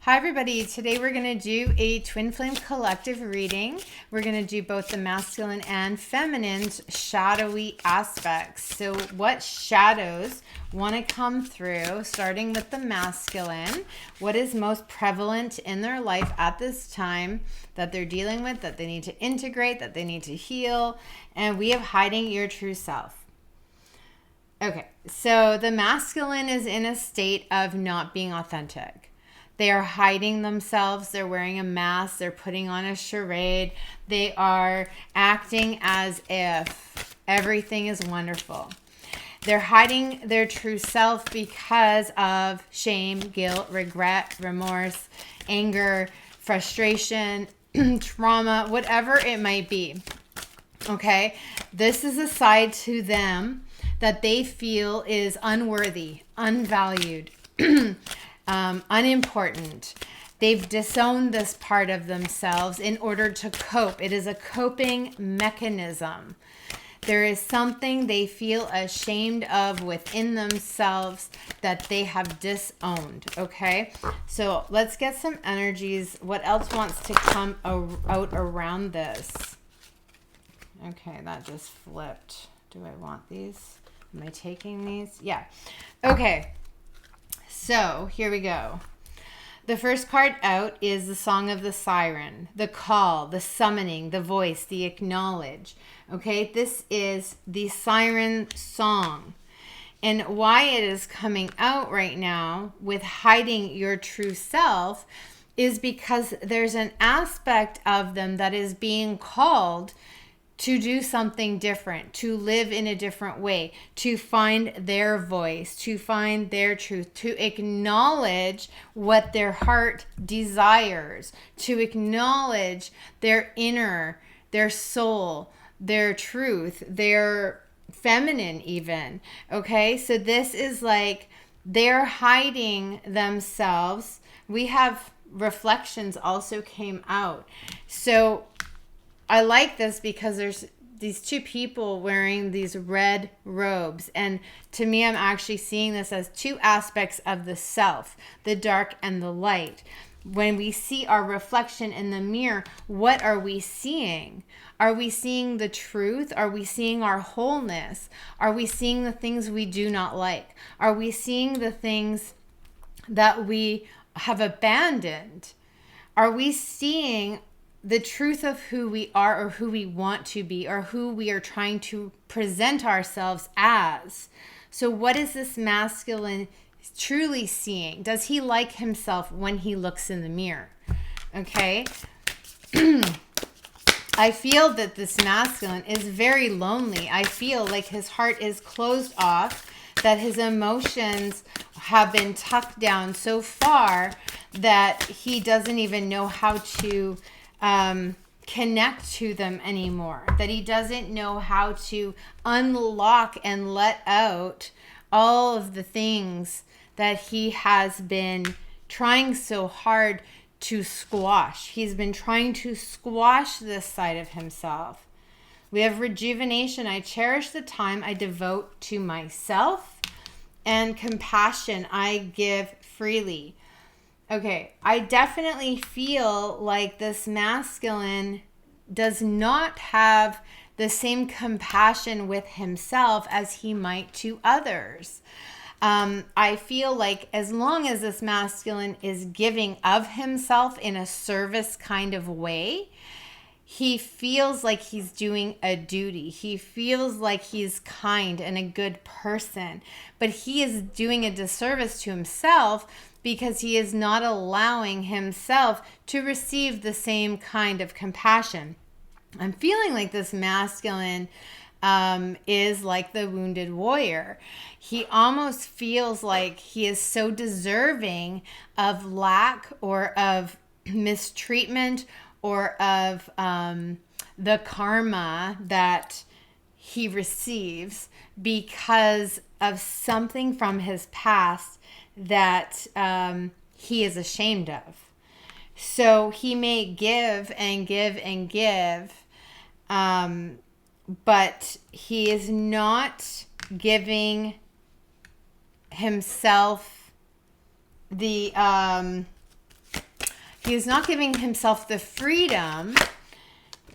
Hi everybody, today we're going to do a Twin Flame Collective reading. We're going to do both the masculine and feminine's shadowy aspects. So what shadows want to come through, starting with the masculine? What is most prevalent in their life at this time that they're dealing with, that they need to integrate, that they need to heal? And we have hiding your true self. Okay, so the masculine is in a state of not being authentic. They are hiding themselves. They're wearing a mask. They're putting on a charade. They are acting as if everything is wonderful. They're hiding their true self because of shame, guilt, regret, remorse, anger, frustration, trauma, whatever it might be. Okay? This is a side to them that they feel is unworthy, unvalued, unimportant. They've disowned this part of themselves in order to cope. It is a coping mechanism. There is something they feel ashamed of within themselves that they have disowned. Okay, so let's get some energies. What else wants to come out around this? Okay, that just flipped. Do I want these? Am I taking these? Yeah. Okay. So here we go. The first card out is the Song of the Siren, the call, the summoning, the voice, the acknowledge. Okay, this is the siren song. And why it is coming out right now with hiding your true self is because there's an aspect of them that is being called to do something different, to live in a different way, to find their voice, to find their truth, to acknowledge what their heart desires, to acknowledge their inner, their soul, their truth, their feminine even. Okay, so this is like they're hiding themselves. We have reflections also came out. So I like this because there's these two people wearing these red robes. And to me, I'm actually seeing this as two aspects of the self, the dark and the light. When we see our reflection in the mirror, what are we seeing? Are we seeing the truth? Are we seeing our wholeness? Are we seeing the things we do not like? Are we seeing the things that we have abandoned? Are we seeing the truth of who we are or who we want to be or who we are trying to present ourselves as? So what is this masculine truly seeing? Does he like himself when he looks in the mirror? Okay. I feel that this masculine is very lonely. I feel like his heart is closed off, that his emotions have been tucked down so far that he doesn't even know how to connect to them anymore, that he doesn't know how to unlock and let out all of the things that he has been trying so hard to squash. He's been trying to squash this side of himself. We have rejuvenation. I cherish the time I devote to myself, and compassion I give freely. Okay, I definitely feel like this masculine does not have the same compassion with himself as he might to others. I feel like as long as this masculine is giving of himself in a service kind of way, he feels like he's doing a duty. He feels like he's kind and a good person, but he is doing a disservice to himself because he is not allowing himself to receive the same kind of compassion. I'm feeling like this masculine is like the wounded warrior. He almost feels like he is so deserving of lack or of mistreatment or of the karma that he receives because of something from his past that he is ashamed of. So he may give and give and give, but he is not giving himself the He is not giving himself the freedom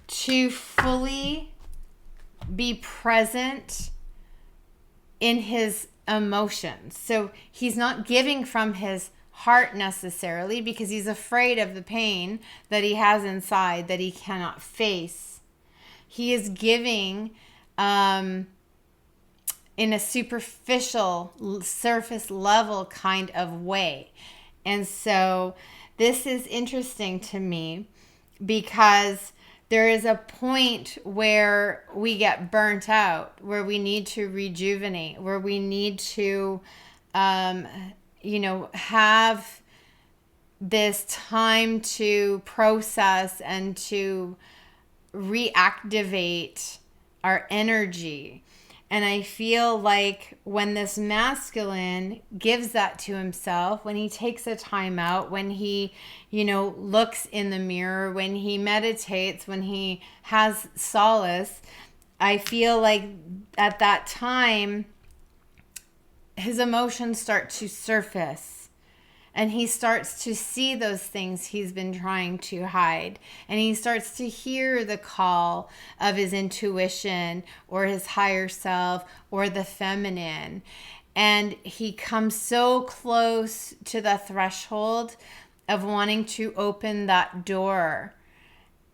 to fully be present in his emotions. So he's not giving from his heart necessarily because he's afraid of the pain that he has inside that he cannot face. He is giving in a superficial, surface level kind of way. And so this is interesting to me because there is a point where we get burnt out, where we need to rejuvenate, where we need to, have this time to process and to reactivate our energy. And I feel like when this masculine gives that to himself, when he takes a time out, when he, looks in the mirror, when he meditates, when he has solace, I feel like at that time, his emotions start to surface. And he starts to see those things he's been trying to hide. And he starts to hear the call of his intuition or his higher self or the feminine. And he comes so close to the threshold of wanting to open that door.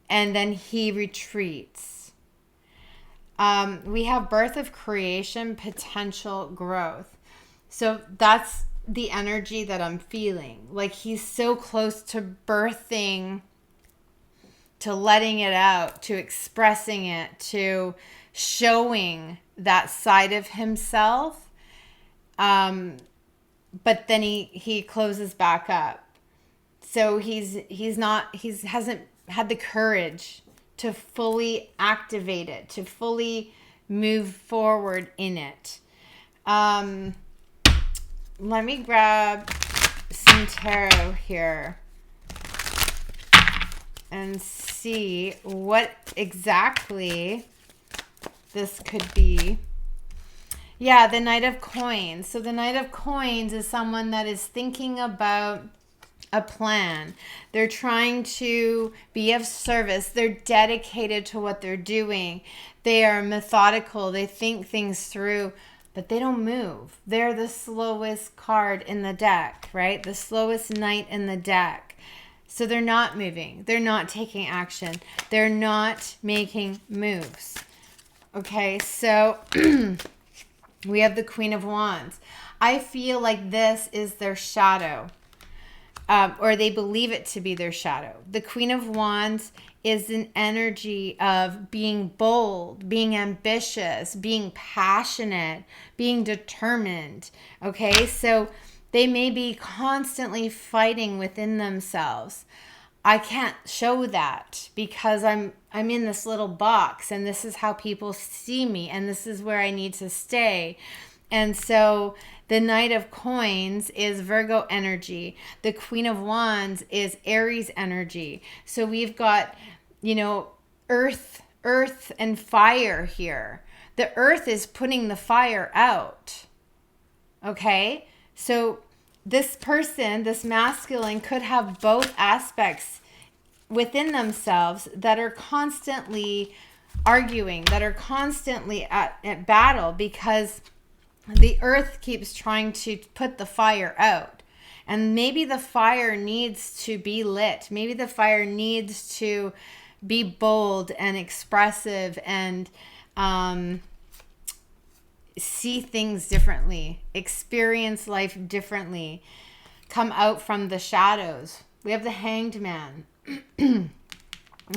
And then he retreats. We have birth of creation, potential growth. So that's the energy that I'm feeling. Like he's so close to birthing, to letting it out, to expressing it, to showing that side of himself. But then he closes back up. So he hasn't had the courage to fully activate it, to fully move forward in it. Let me grab some tarot here and see what exactly this could be. Yeah, the Knight of Coins. So the Knight of Coins is someone that is thinking about a plan. They're trying to be of service. They're dedicated to what they're doing. They are methodical. They think things through. But they don't move. They're the slowest card in the deck, right? The slowest knight in the deck. So they're not moving. They're not taking action. They're not making moves. Okay, so we have the Queen of Wands. I feel like this is their shadow. Or they believe it to be their shadow. The Queen of Wands is an energy of being bold, being ambitious, being passionate, being determined. Okay, so they may be constantly fighting within themselves. I can't show that because I'm in this little box and this is how people see me and this is where I need to stay. And so the Knight of Coins is Virgo energy. The Queen of Wands is Aries energy. So we've got, earth and fire here. The earth is putting the fire out. Okay? So this person, this masculine, could have both aspects within themselves that are constantly arguing, that are constantly at battle because the earth keeps trying to put the fire out. And maybe the fire needs to be lit. Maybe the fire needs to be bold and expressive and see things differently, experience life differently, come out from the shadows. We have the Hanged Man.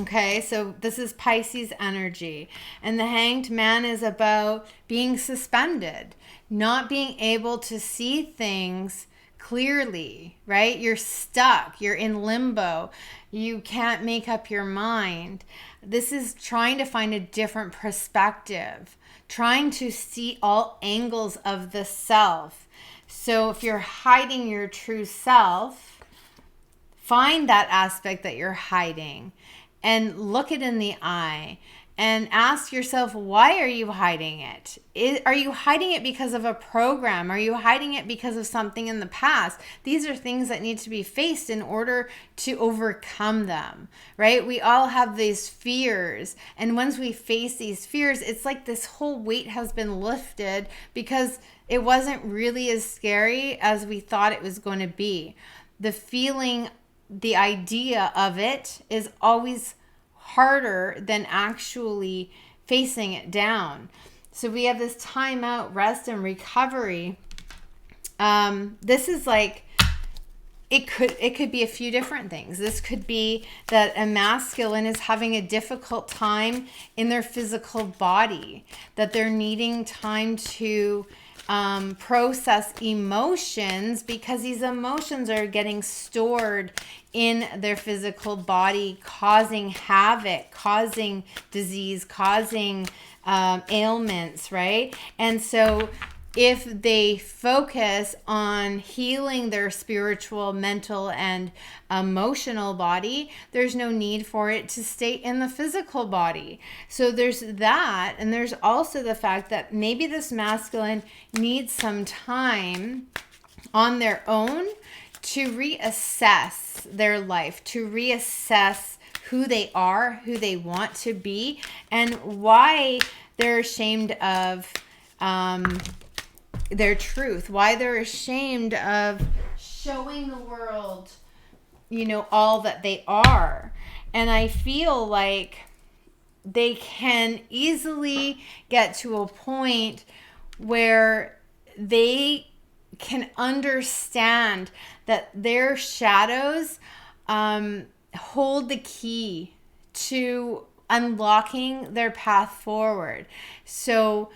Okay, so this is Pisces energy. And the Hanged Man is about being suspended, not being able to see things clearly, right? You're stuck. You're in limbo. You can't make up your mind. This is trying to find a different perspective, trying to see all angles of the self. So if you're hiding your true self, find that aspect that you're hiding and look it in the eye and ask yourself, why are you hiding it? Are you hiding it because of a program? Are you hiding it because of something in the past? These are things that need to be faced in order to overcome them, right? We all have these fears. And once we face these fears, it's like this whole weight has been lifted because it wasn't really as scary as we thought it was going to be. The feeling, the idea of it is always harder than actually facing it down. So we have this time out, rest, and recovery. This is like, it could be a few different things. This could be that a masculine is having a difficult time in their physical body, that they're needing time to process emotions because these emotions are getting stored in their physical body, causing havoc, causing disease, causing ailments, right? And so if they focus on healing their spiritual, mental, and emotional body, there's no need for it to stay in the physical body. So there's that. And there's also the fact that maybe this masculine needs some time on their own to reassess their life, to reassess who they are, who they want to be, and why they're ashamed of their truth, why they're ashamed of showing the world, all that they are. And I feel like they can easily get to a point where they can understand that their shadows hold the key to unlocking their path forward. So,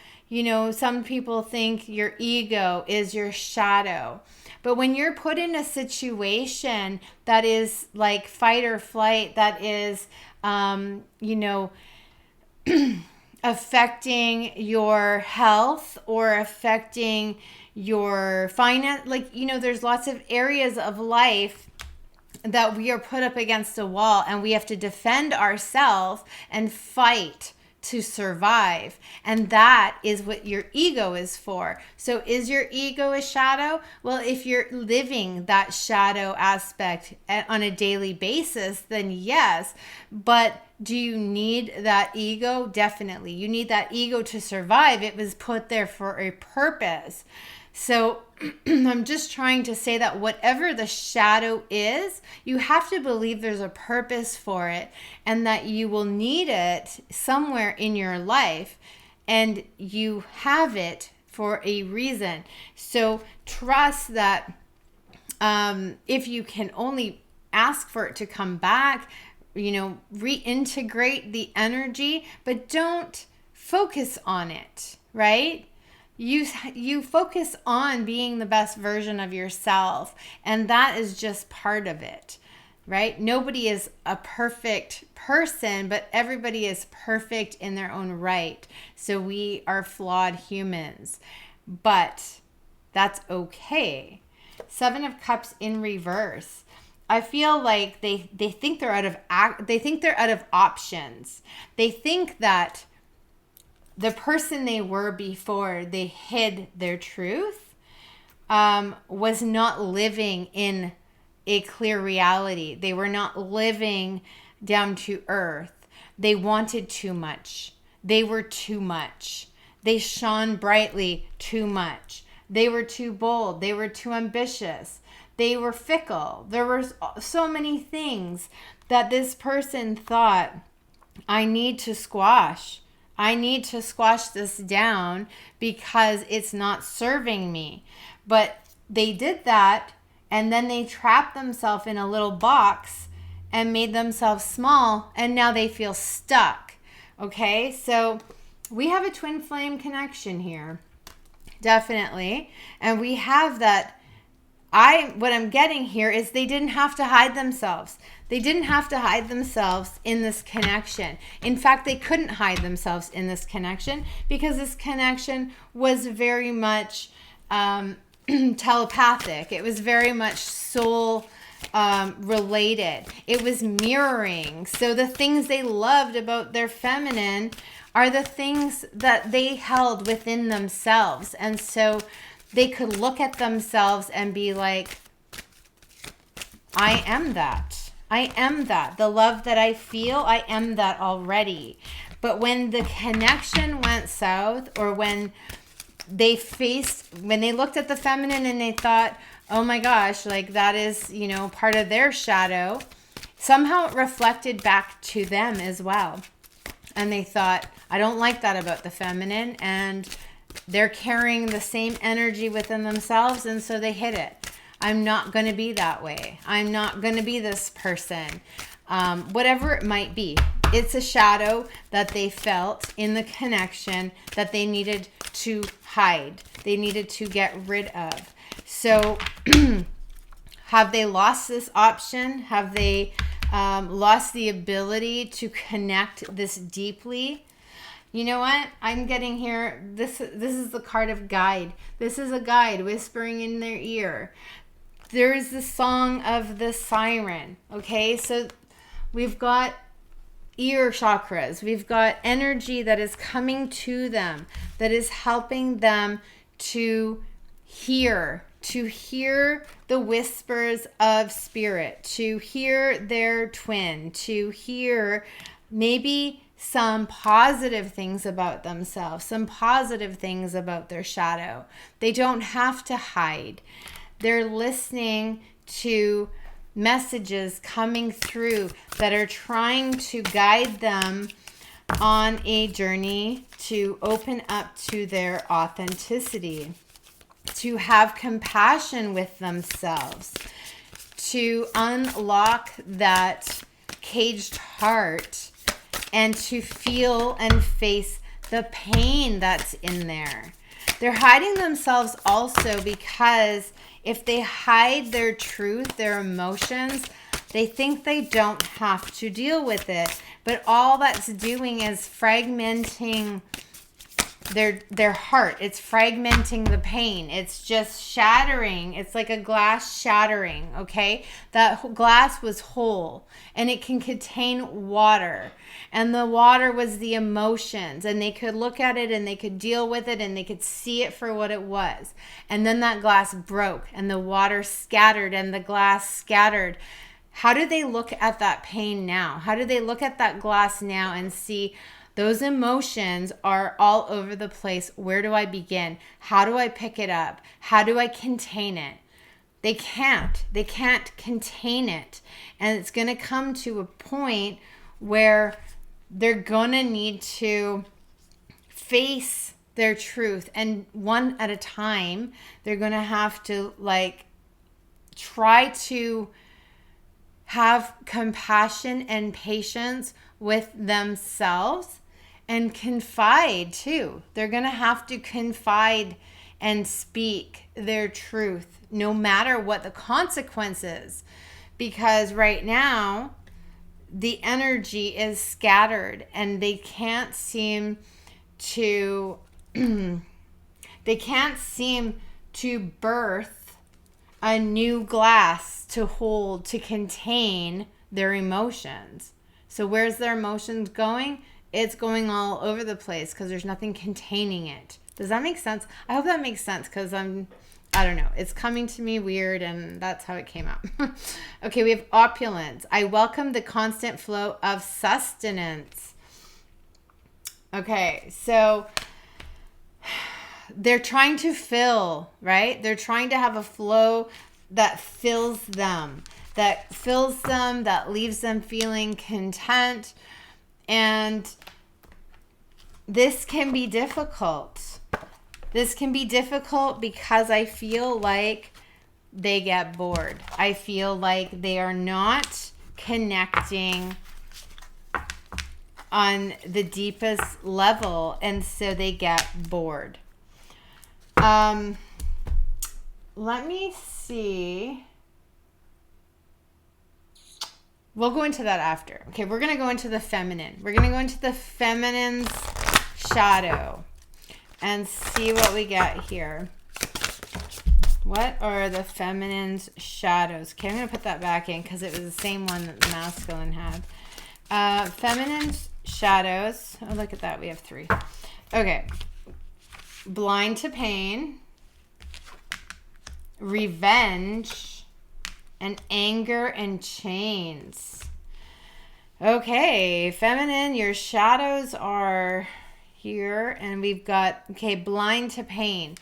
some people think your ego is your shadow. But when you're put in a situation that is like fight or flight, that is, affecting your health or affecting your finance, there's lots of areas of life that we are put up against a wall and we have to defend ourselves and fight to survive. And that is what your ego is for. So is your ego a shadow? Well, if you're living that shadow aspect on a daily basis, then yes. But do you need that ego? Definitely. You need that ego to survive. It was put there for a purpose. So I'm just trying to say that whatever the shadow is, you have to believe there's a purpose for it and that you will need it somewhere in your life, and you have it for a reason. So trust that if you can only ask for it to come back, reintegrate the energy, but don't focus on it, right? You focus on being the best version of yourself, and that is just part of it, right? Nobody is a perfect person, but everybody is perfect in their own right. So we are flawed humans, but that's okay. 7 of Cups in reverse. I feel like they think they're out of options. They think that the person they were before they hid their truth was not living in a clear reality. They were not living down to earth. They wanted too much. They were too much. They shone brightly too much. They were too bold. They were too ambitious. They were fickle. There were so many things that this person thought, I need to squash. I need to squash this down because it's not serving me. But they did that, and then they trapped themselves in a little box and made themselves small, and now they feel stuck. Okay, so we have a twin flame connection here, definitely. And we have that. What I'm getting here is they didn't have to hide themselves. They didn't have to hide themselves in this connection. In fact, they couldn't hide themselves in this connection because this connection was very much telepathic. It was very much soul related. It was mirroring. So the things they loved about their feminine are the things that they held within themselves. And so they could look at themselves and be like, I am that. I am that. The love that I feel, I am that already. But when the connection went south, or when they looked at the feminine and they thought, oh my gosh, like that is, part of their shadow, somehow it reflected back to them as well. And they thought, I don't like that about the feminine, and they're carrying the same energy within themselves, and so they hid it. I'm not going to be that way. I'm not going to be this person. Whatever it might be. It's a shadow that they felt in the connection that they needed to hide. They needed to get rid of. So have they lost this option? Have they lost the ability to connect this deeply? You know what? I'm getting here. This is the card of guide. This is a guide whispering in their ear. There is the song of the siren. Okay, so we've got ear chakras. We've got energy that is coming to them, that is helping them to hear the whispers of spirit, to hear their twin, to hear maybe some positive things about themselves, some positive things about their shadow. They don't have to hide. They're listening to messages coming through that are trying to guide them on a journey to open up to their authenticity, to have compassion with themselves, to unlock that caged heart, and to feel and face the pain that's in there. They're hiding themselves also because if they hide their truth, their emotions, they think they don't have to deal with it. But all that's doing is fragmenting their heart. It's fragmenting the pain. It's just shattering. It's like a glass shattering, okay? That glass was whole and it can contain water. And the water was the emotions, and they could look at it and they could deal with it and they could see it for what it was. And then that glass broke and the water scattered and the glass scattered. How do they look at that pain now? How do they look at that glass now and see those emotions are all over the place? Where do I begin? How do I pick it up? How do I contain it? They can't. They can't contain it. And it's going to come to a point where they're going to need to face their truth. And one at a time, they're going to have to try to have compassion and patience with themselves and confide too. They're going to have to confide and speak their truth no matter what the consequences, because right now the energy is scattered and they can't seem to birth a new glass to hold, to contain their emotions. So where's their emotions going? It's going all over the place because there's nothing containing it. Does that make sense? I hope that makes sense, because I don't know. It's coming to me weird, and that's how it came out. Okay, we have opulence. I welcome the constant flow of sustenance. Okay, so they're trying to fill, right? They're trying to have a flow that fills them, that leaves them feeling content. And this can be difficult. This can be difficult because I feel like they get bored. I feel like they are not connecting on the deepest level, and so they get bored. Let me see. We'll go into that after. Okay, we're going to go into the feminine. We're going to go into the feminine's shadow and see what we get here. What are the feminine's shadows? Okay, I'm going to put that back in because it was the same one that the masculine had. Feminine's shadows. Oh, look at that. We have 3. Okay. Blind to pain, revenge, and anger and chains. Okay, feminine, your shadows are here, and we've got, okay, blind to pain.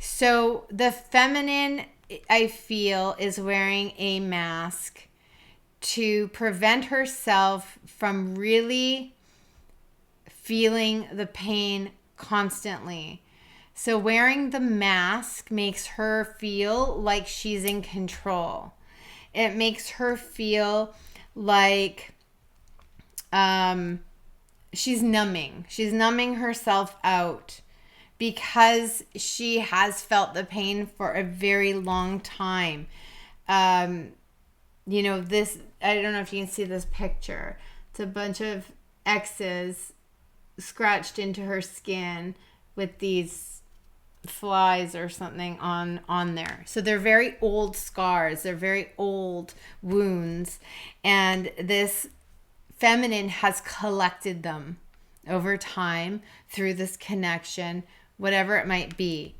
So the feminine, I feel, is wearing a mask to prevent herself from really feeling the pain constantly. So wearing the mask makes her feel like she's in control. It makes her feel like she's numbing. She's numbing herself out because she has felt the pain for a very long time. This, I don't know if you can see this picture. It's a bunch of X's scratched into her skin with these flies or something on there. So they're very old scars. They're very old wounds. And this feminine has collected them over time through this connection, whatever it might be.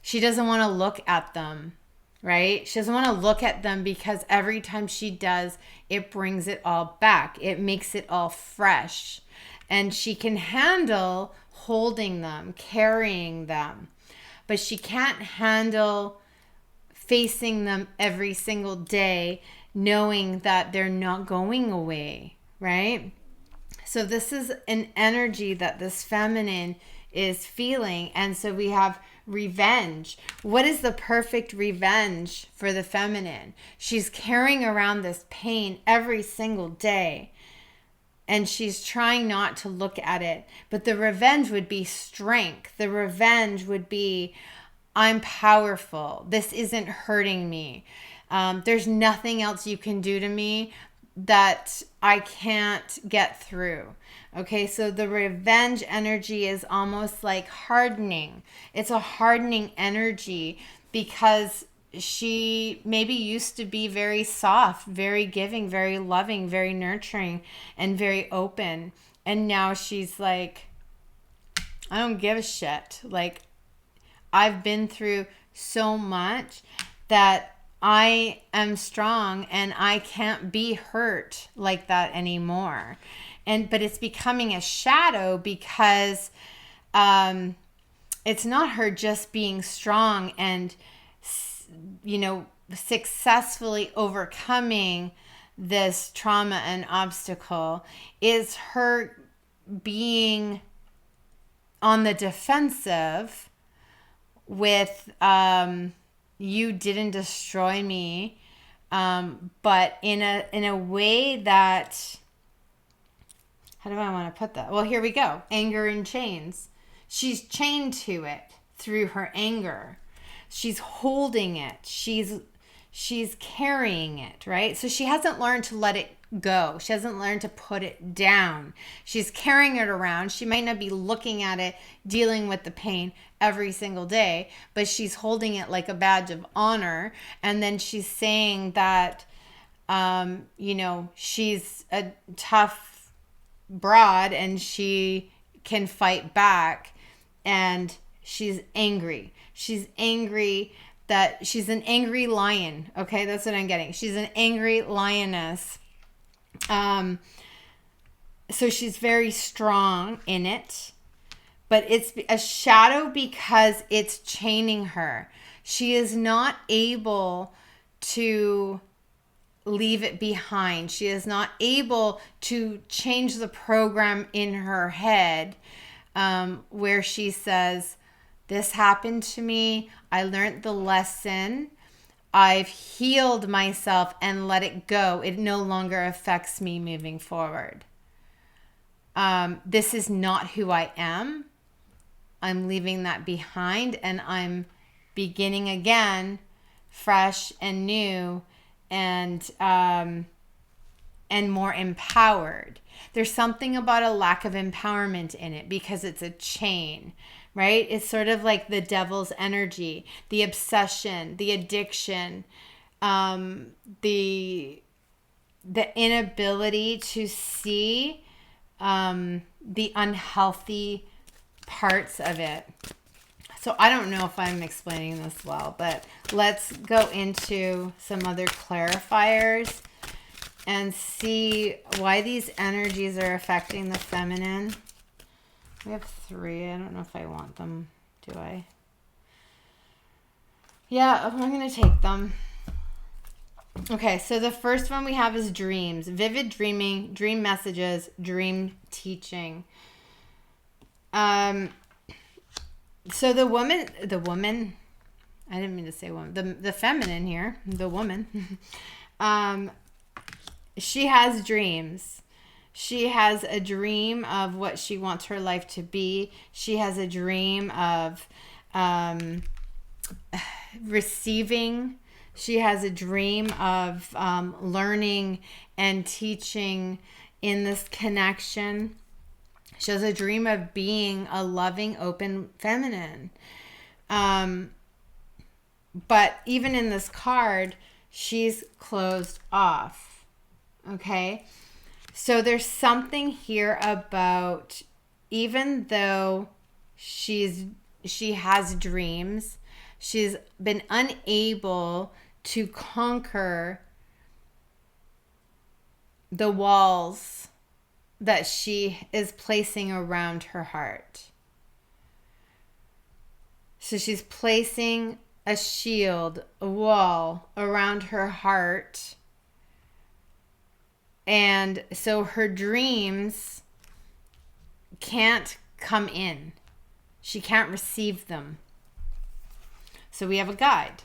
She doesn't want to look at them, right? She doesn't want to look at them because every time she does, it brings it all back. It makes it all fresh. And she can handle holding them, carrying them, but she can't handle facing them every single day, knowing that they're not going away, right? So this is an energy that this feminine is feeling. And so we have revenge. What is the perfect revenge for the feminine? She's carrying around this pain every single day, and she's trying not to look at it. But the revenge would be strength. The revenge would be, I'm powerful. This isn't hurting me. There's nothing else you can do to me that I can't get through. Okay, so the revenge energy is almost like hardening. It's a hardening energy because she maybe used to be very soft, very giving, very loving, very nurturing, and very open. And now she's like, I don't give a shit. Like, I've been through so much that I am strong and I can't be hurt like that anymore. But it's becoming a shadow because it's not her just being strong and successfully overcoming this trauma and obstacle. Is her being on the defensive with you didn't destroy me, but in a way that, how do I want to put that? Well, here we go. Anger and chains. She's chained to it through her anger. She's holding it. She's carrying it, right? So she hasn't learned to let it go. She hasn't learned to put it down. She's carrying it around. She might not be looking at it, dealing with the pain every single day, but she's holding it like a badge of honor. And then she's saying that, she's a tough broad and she can fight back, and she's angry. She's angry that she's an angry lion. Okay, that's what I'm getting. She's an angry lioness. So she's very strong in it, but it's a shadow because it's chaining her. She is not able to leave it behind. She is not able to change the program in her head, where she says, this happened to me. I learned the lesson. I've healed myself and let it go. It no longer affects me moving forward. This is not who I am. I'm leaving that behind and I'm beginning again, fresh and new, and more empowered. There's something about a lack of empowerment in it because it's a chain, right? It's sort of like the devil's energy, the obsession, the addiction, the inability to see the unhealthy parts of it. So I don't know if I'm explaining this well, but let's go into some other clarifiers and see why these energies are affecting the feminine. We have 3. I don't know if I want them. Do I? Yeah, I'm going to take them. Okay, so the first one we have is dreams. Vivid dreaming, dream messages, dream teaching. So the woman, I didn't mean to say woman, the feminine here, the woman, she has dreams. She has a dream of what she wants her life to be. She has a dream of receiving. She has a dream of learning and teaching in this connection. She has a dream of being a loving, open feminine. But even in this card, she's closed off. Okay? So there's something here about, even though she has dreams, she's been unable to conquer the walls that she is placing around her heart. So she's placing a shield, a wall around her heart. And so her dreams can't come in. She can't receive them. So we have a guide.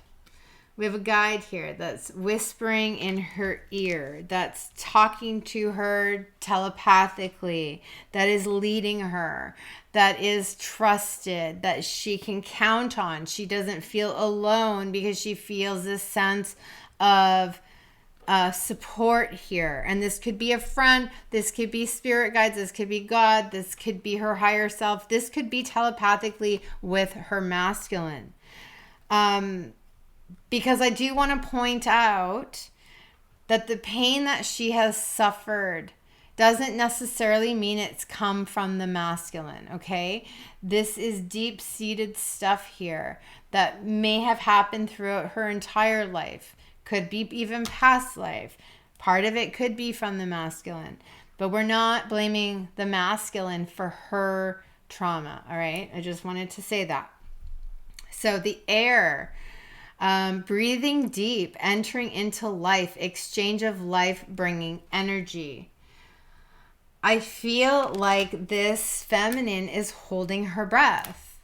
We have a guide here that's whispering in her ear, that's talking to her telepathically, that is leading her, that is trusted, that she can count on. She doesn't feel alone because she feels this sense of support here. And this could be a friend, this could be spirit guides, this could be God, this could be her higher self, this could be telepathically with her masculine. Because I do want to point out that the pain that she has suffered doesn't necessarily mean it's come from the masculine, okay? This is deep-seated stuff here that may have happened throughout her entire life. Could be even past life. Part of it could be from the masculine. But we're not blaming the masculine for her trauma, all right? I just wanted to say that. So the air, breathing deep, entering into life, exchange of life, bringing energy. I feel like this feminine is holding her breath.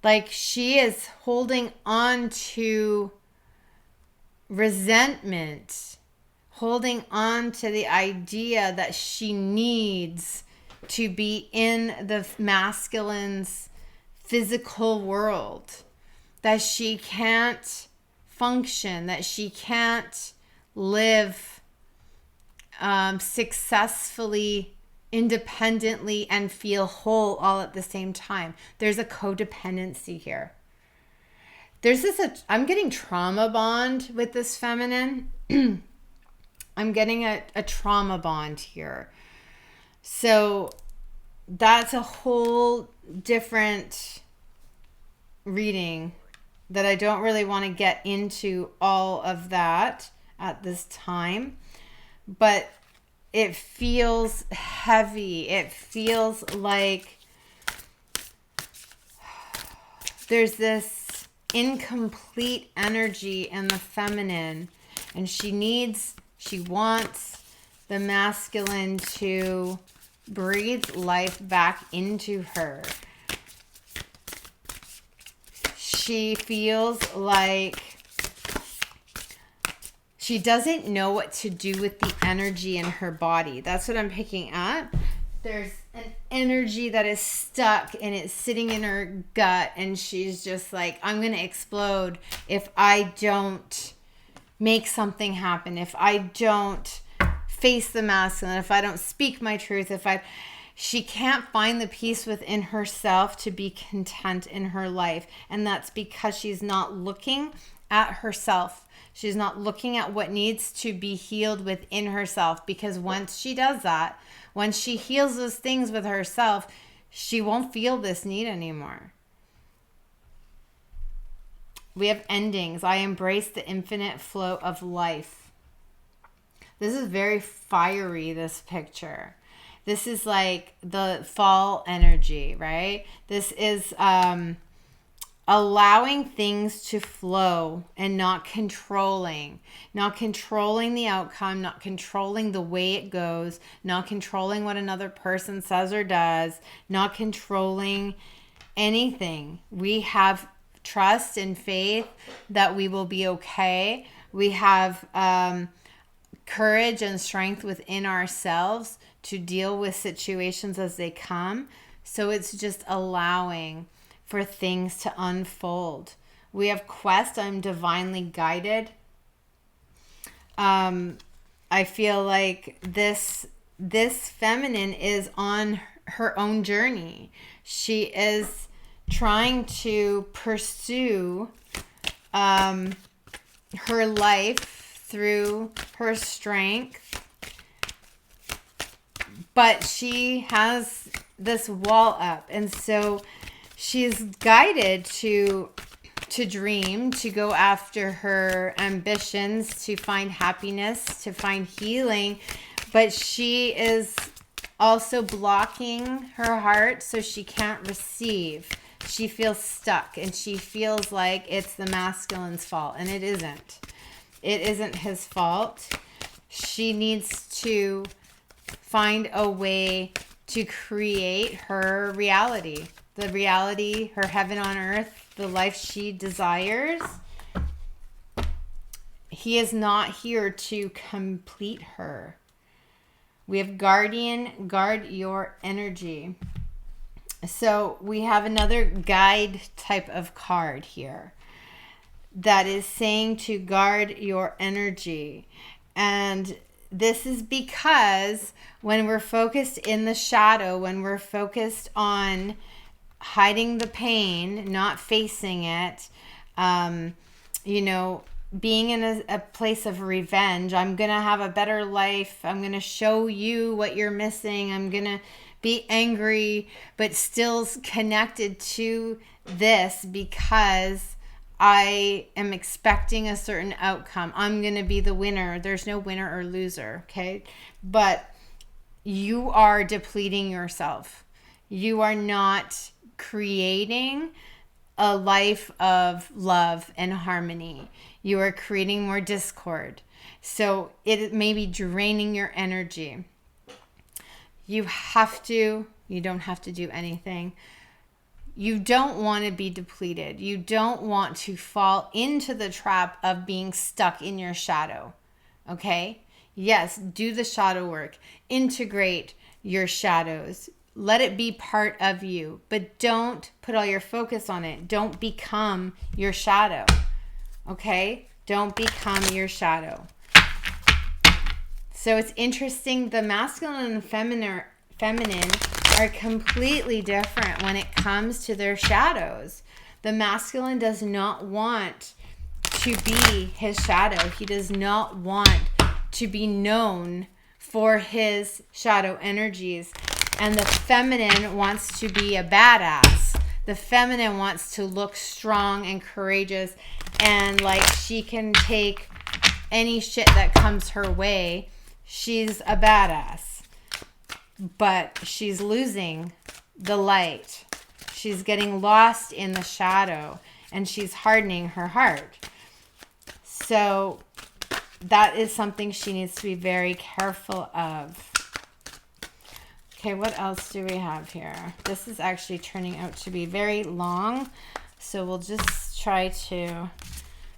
Like she is holding on to resentment, holding on to the idea that she needs to be in the masculine's physical world, that she can't function, that she can't live successfully, independently, and feel whole all at the same time. There's a codependency here. There's I'm getting trauma bond with this feminine. I'm getting a trauma bond here. So that's a whole different reading that I don't really want to get into all of that at this time. But it feels heavy. It feels like there's this incomplete energy in the feminine, and she wants the masculine to breathe life back into her. She feels like she doesn't know what to do with the energy in her body. That's what I'm picking up. There's an energy that is stuck and it's sitting in her gut, and she's just like, I'm going to explode if I don't make something happen, if I don't face the masculine, if I don't speak my truth, She can't find the peace within herself to be content in her life. And that's because she's not looking at herself. She's not looking at what needs to be healed within herself. Because once she does that, once she heals those things with herself, she won't feel this need anymore. We have endings. I embrace the infinite flow of life. This is very fiery, this picture. This is like the fall energy, right? This is allowing things to flow and not controlling the outcome, not controlling the way it goes, not controlling what another person says or does, not controlling anything. We have trust and faith that we will be okay. We have courage and strength within ourselves to deal with situations as they come. So it's just allowing for things to unfold. We have quest. I'm divinely guided. I feel like this feminine is on her own journey. She is trying to pursue her life through her strength, but she has this wall up, and so she's guided to dream, to go after her ambitions, to find happiness, to find healing, but she is also blocking her heart so she can't receive. She feels stuck, and she feels like it's the masculine's fault, and it isn't. It isn't his fault. She needs to find a way to create her reality, the reality, her heaven on earth, the life she desires. He is not here to complete her. We have guardian, guard your energy. So we have another guide type of card here that is saying to guard your energy. And this is because when we're focused in the shadow, when we're focused on hiding the pain, not facing it, being in a place of revenge, I'm going to have a better life. I'm going to show you what you're missing. I'm going to be angry, but still connected to this because I am expecting a certain outcome. I'm going to be the winner. There's no winner or loser, okay? But you are depleting yourself. You are not creating a life of love and harmony. You are creating more discord. So it may be draining your energy. You don't have to do anything. You don't want to be depleted. You don't want to fall into the trap of being stuck in your shadow. Okay? Yes, do the shadow work. Integrate your shadows. Let it be part of you, but don't put all your focus on it. Don't become your shadow. Okay? Don't become your shadow. So it's interesting. The masculine and feminine are completely different when it comes to their shadows. The masculine does not want to be his shadow. He does not want to be known for his shadow energies. And the feminine wants to be a badass. The feminine wants to look strong and courageous and like she can take any shit that comes her way. She's a badass. But she's losing the light. She's getting lost in the shadow and she's hardening her heart. So that is something she needs to be very careful of. Okay, what else do we have here? This is actually turning out to be very long, so we'll just try to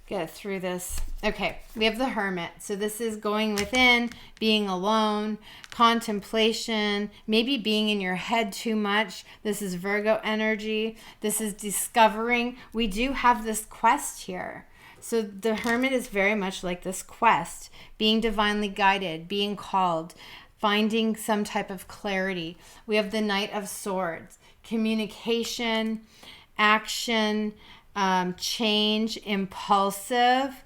get through this. Okay, we have the Hermit. So this is going within, being alone, contemplation, maybe being in your head too much. This is Virgo energy. This is discovering. We do have this quest here. So the Hermit is very much like this quest, being divinely guided, being called. finding some type of clarity. We have the Knight of Swords, communication, action, change, impulsive.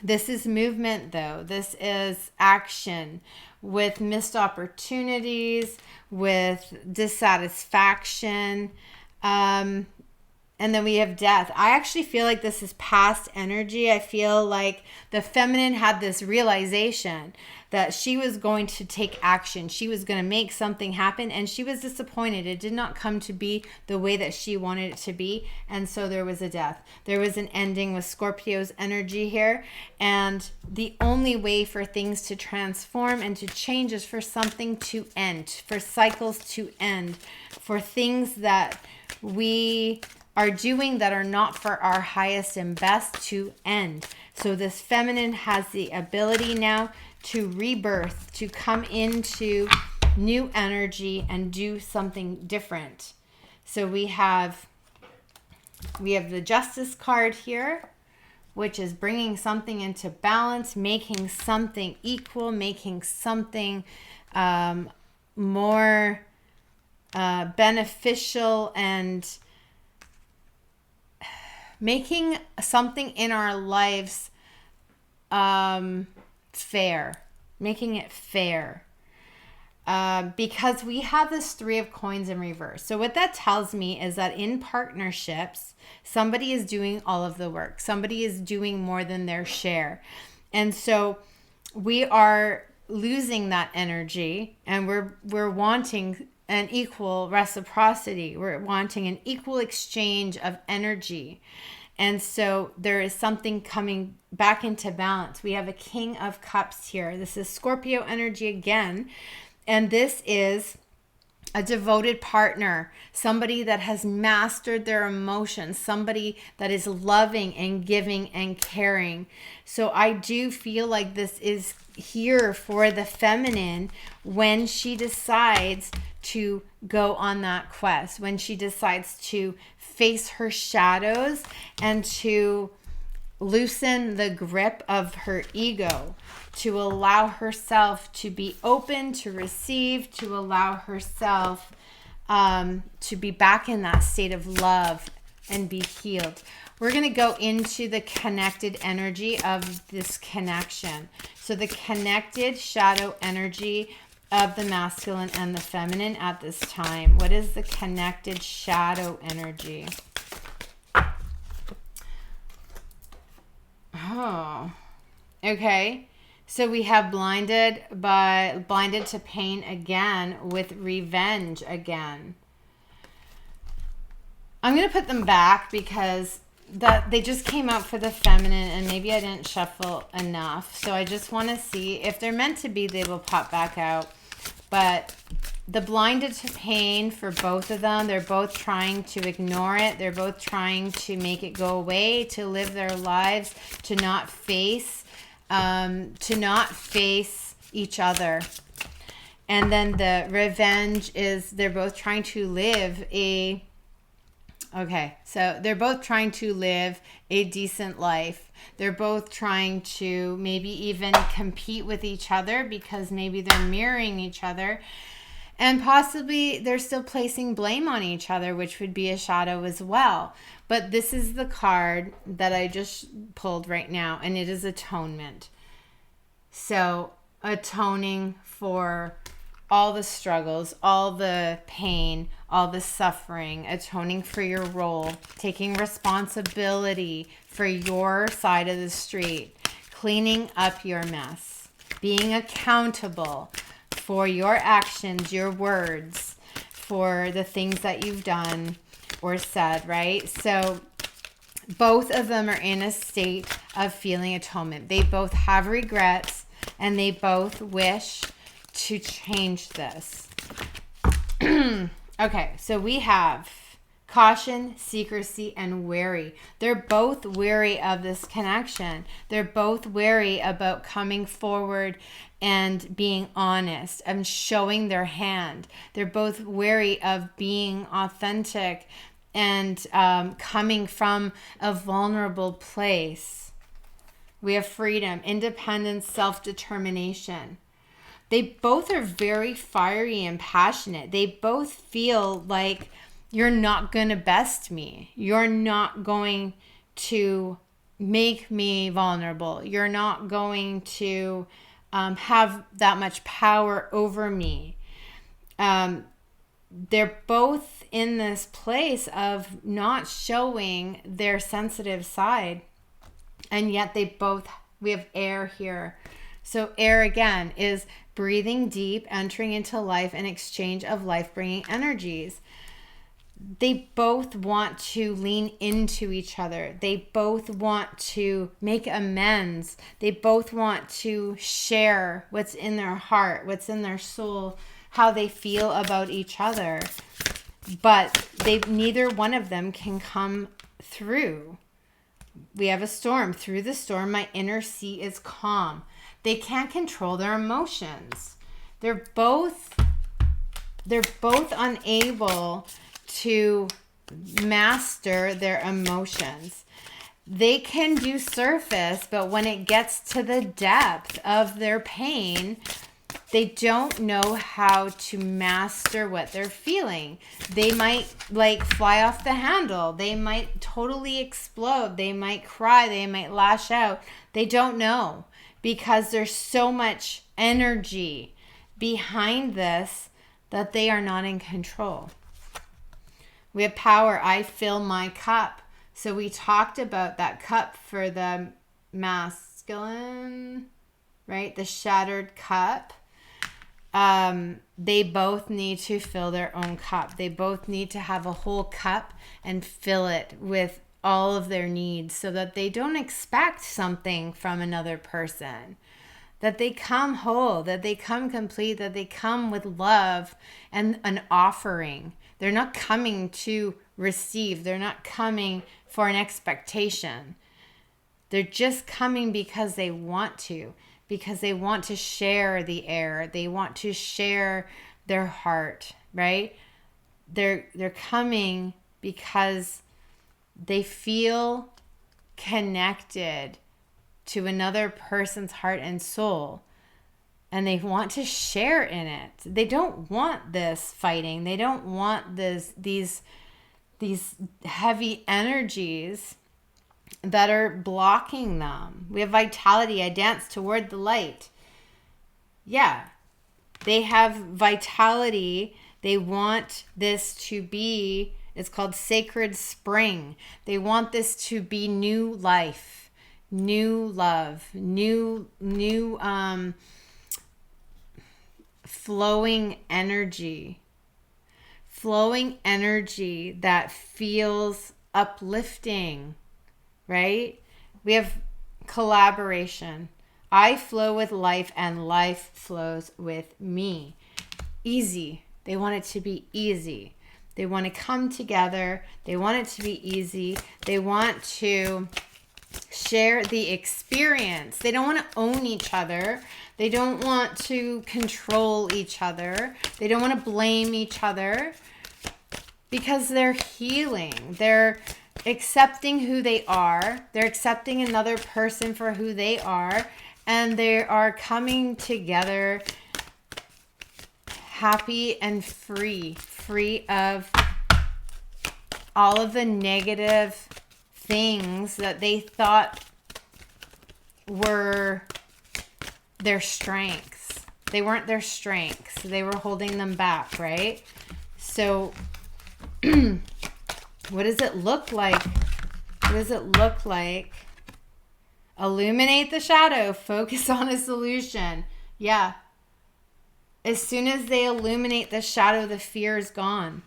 This is movement, though. This is action with missed opportunities, with dissatisfaction. And then we have death. I actually feel like this is past energy. I feel like the feminine had this realization that she was going to take action. She was going to make something happen, and she was disappointed. It did not come to be the way that she wanted it to be, and so there was a death. There was an ending with Scorpio's energy here, and the only way for things to transform and to change is for something to end, for cycles to end, for things that we are doing that are not for our highest and best to end. So this feminine has the ability now to rebirth, to come into new energy and do something different. So we have the Justice card here, which is bringing something into balance, making something equal, making something more beneficial, and making something in our lives fair, making it fair. Because we have this Three of Coins in reverse. So what that tells me is that in partnerships, somebody is doing all of the work. Somebody is doing more than their share. And so we are losing that energy, and we're wanting an equal reciprocity. We're wanting an equal exchange of energy. And so there is something coming back into balance. We have a King of Cups here. This is Scorpio energy again. And this is a devoted partner, somebody that has mastered their emotions, somebody that is loving and giving and caring. So I do feel like this is here for the feminine when she decides to go on that quest, when she decides to face her shadows and to loosen the grip of her ego, to allow herself to be open to receive, to allow herself to be back in that state of love and be healed. We're going to go into the connected energy of this connection. So the connected shadow energy of the masculine and the feminine at this time. What is the connected shadow energy? Oh, okay. So we have blinded to pain again with revenge again. I'm going to put them back because they just came out for the feminine, and maybe I didn't shuffle enough. So I just want to see if they're meant to be, they will pop back out. But the blinded to pain for both of them, they're both trying to ignore it. They're both trying to make it go away, to live their lives, to not face each other. And then the revenge is they're both trying to live they're both trying to live a decent life. They're both trying to maybe even compete with each other because maybe they're mirroring each other. And possibly they're still placing blame on each other, which would be a shadow as well. But this is the card that I just pulled right now, and it is atonement. So atoning for all the struggles, all the pain, all the suffering, atoning for your role, taking responsibility for your side of the street, cleaning up your mess, being accountable for your actions, your words, for the things that you've done or said, right? So both of them are in a state of feeling atonement. They both have regrets, and they both wish to change this. Okay, so we have caution, secrecy, and wary. They're both wary of this connection. They're both wary about coming forward and being honest and showing their hand. They're both wary of being authentic and coming from a vulnerable place. We have freedom, independence, self-determination. They both are very fiery and passionate. They both feel like you're not going to best me. You're not going to make me vulnerable. You're not going to have that much power over me. They're both in this place of not showing their sensitive side. And yet we have air here. So air again is breathing deep, entering into life, and exchange of life-bringing energies. They both want to lean into each other. They both want to make amends. They both want to share what's in their heart, what's in their soul, how they feel about each other. But neither one of them can come through. We have a storm. Through the storm, my inner sea is calm. They can't control their emotions. They're both unable to master their emotions. They can do surface, but when it gets to the depth of their pain, they don't know how to master what they're feeling. They might fly off the handle. They might totally explode. They might cry. They might lash out. They don't know because there's so much energy behind this that they are not in control. We have power. I fill my cup. So we talked about that cup for the masculine, right? The shattered cup. They both need to fill their own cup. They both need to have a whole cup and fill it with all of their needs so that they don't expect something from another person. That they come whole, that they come complete, that they come with love and an offering. They're not coming to receive. They're not coming for an expectation. They're just coming because they want to. Because they want to share the air. They want to share their heart, right? They're coming because they feel connected to another person's heart and soul. And they want to share in it. They don't want this fighting. They don't want these heavy energies that are blocking them. We have vitality. I dance toward the light. Yeah, they have vitality. They want this to be, it's called sacred spring. They want this to be new life, new love, new flowing energy that feels uplifting. Right? We have collaboration. I flow with life and life flows with me. Easy. They want it to be easy. They want to come together. They want it to be easy. They want to share the experience. They don't want to own each other. They don't want to control each other. They don't want to blame each other because they're healing. They're accepting who they are. They're accepting another person for who they are. And they are coming together happy and free of all of the negative things that they thought were their strengths. They weren't their strengths. They were holding them back, right? So what does it look like? What does it look like? Illuminate the shadow. Focus on a solution. Yeah. As soon as they illuminate the shadow, the fear is gone.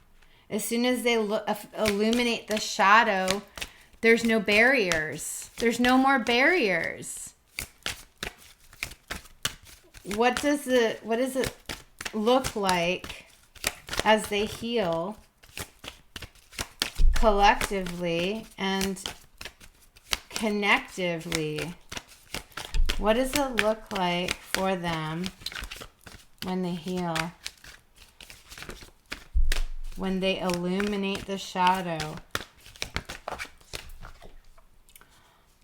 As soon as they illuminate the shadow, there's no barriers. There's no more barriers. What does it look like as they heal collectively and connectively? What does it look like for them when they heal? When they illuminate the shadow?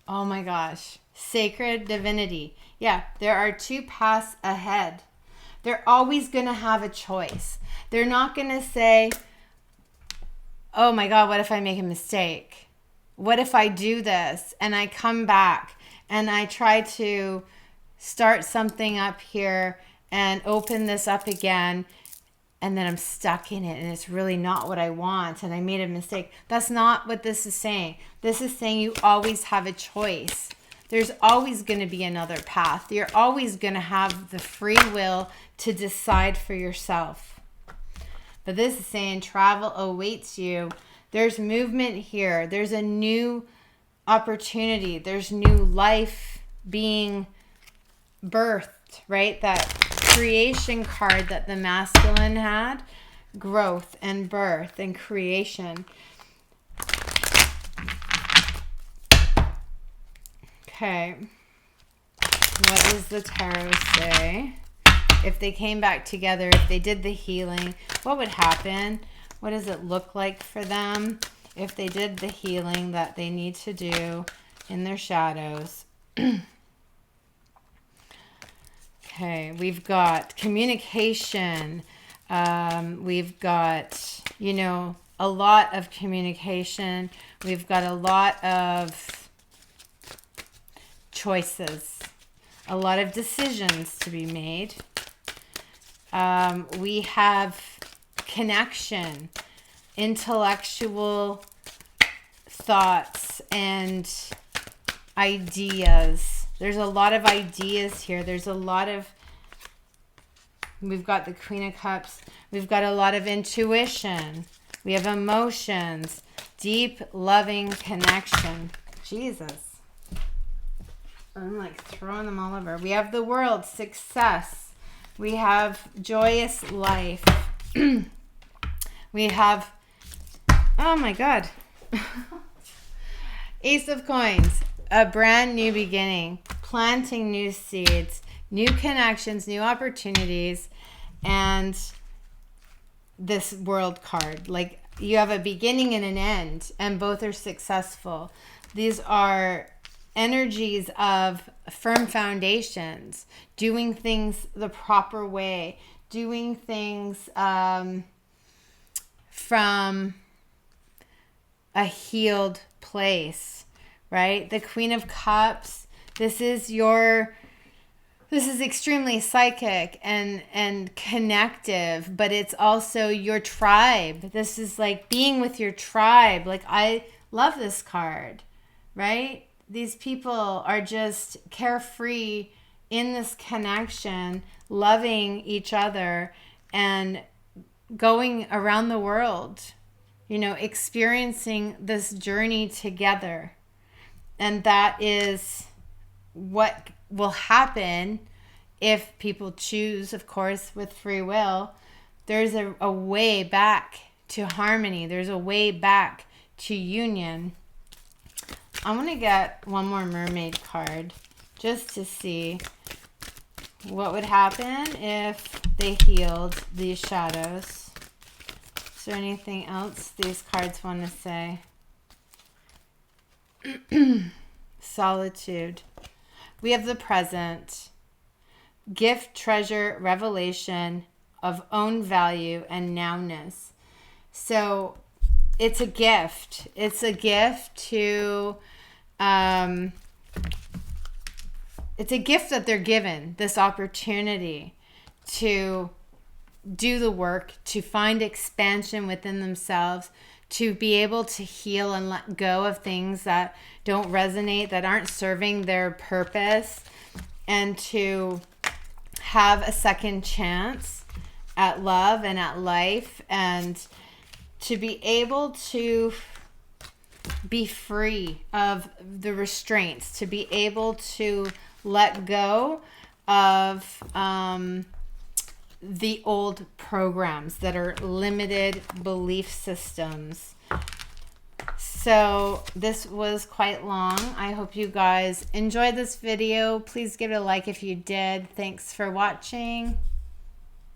Oh my gosh. Sacred divinity. Yeah, there are two paths ahead. They're always going to have a choice. They're not going to say, oh my God, what if I make a mistake? What if I do this and I come back and I try to start something up here and open this up again, and then I'm stuck in it and it's really not what I want and I made a mistake? That's not what this is saying. This is saying you always have a choice. There's always going to be another path. You're always going to have the free will to decide for yourself. But this is saying travel awaits you. There's movement here. There's a new opportunity. There's new life being birthed, right? That creation card that the masculine had, growth and birth and creation. Okay. What does the tarot say? If they came back together, if they did the healing, what would happen? What does it look like for them if they did the healing that they need to do in their shadows? Okay, we've got communication. We've got, you know, a lot of communication. We've got a lot of choices, a lot of decisions to be made. We have connection, intellectual thoughts and ideas. There's a lot of ideas here. There's a lot of, we've got the Queen of Cups. We've got a lot of intuition. We have emotions, deep, loving connection. Jesus. I'm like throwing them all over. We have the World, success. We have joyous life. We have, oh my God. Ace of Coins, a brand new beginning, planting new seeds, new connections, new opportunities, and this World card. Like, you have a beginning and an end, and both are successful. These are energies of firm foundations, doing things the proper way, doing things from a healed place, right? The Queen of Cups, this is extremely psychic and connective, but it's also your tribe. This is like being with your tribe. Like, I love this card, right? These people are just carefree in this connection, loving each other and going around the world, you know, experiencing this journey together. And that is what will happen if people choose, of course, with free will. There's a way back to harmony. There's a way back to union. I want to get one more mermaid card just to see what would happen if they healed these shadows. Is there anything else these cards want to say? Solitude. We have the present. Gift, treasure, revelation of own value and nowness. So it's a gift. It's a gift to, it's a gift that they're given, this opportunity to do the work, to find expansion within themselves, to be able to heal and let go of things that don't resonate, that aren't serving their purpose, and to have a second chance at love and at life, and to be able to be free of the restraints, to be able to let go of the old programs that are limited belief systems. So this was quite long. I hope you guys enjoyed this video. Please give it a like if you did. Thanks for watching.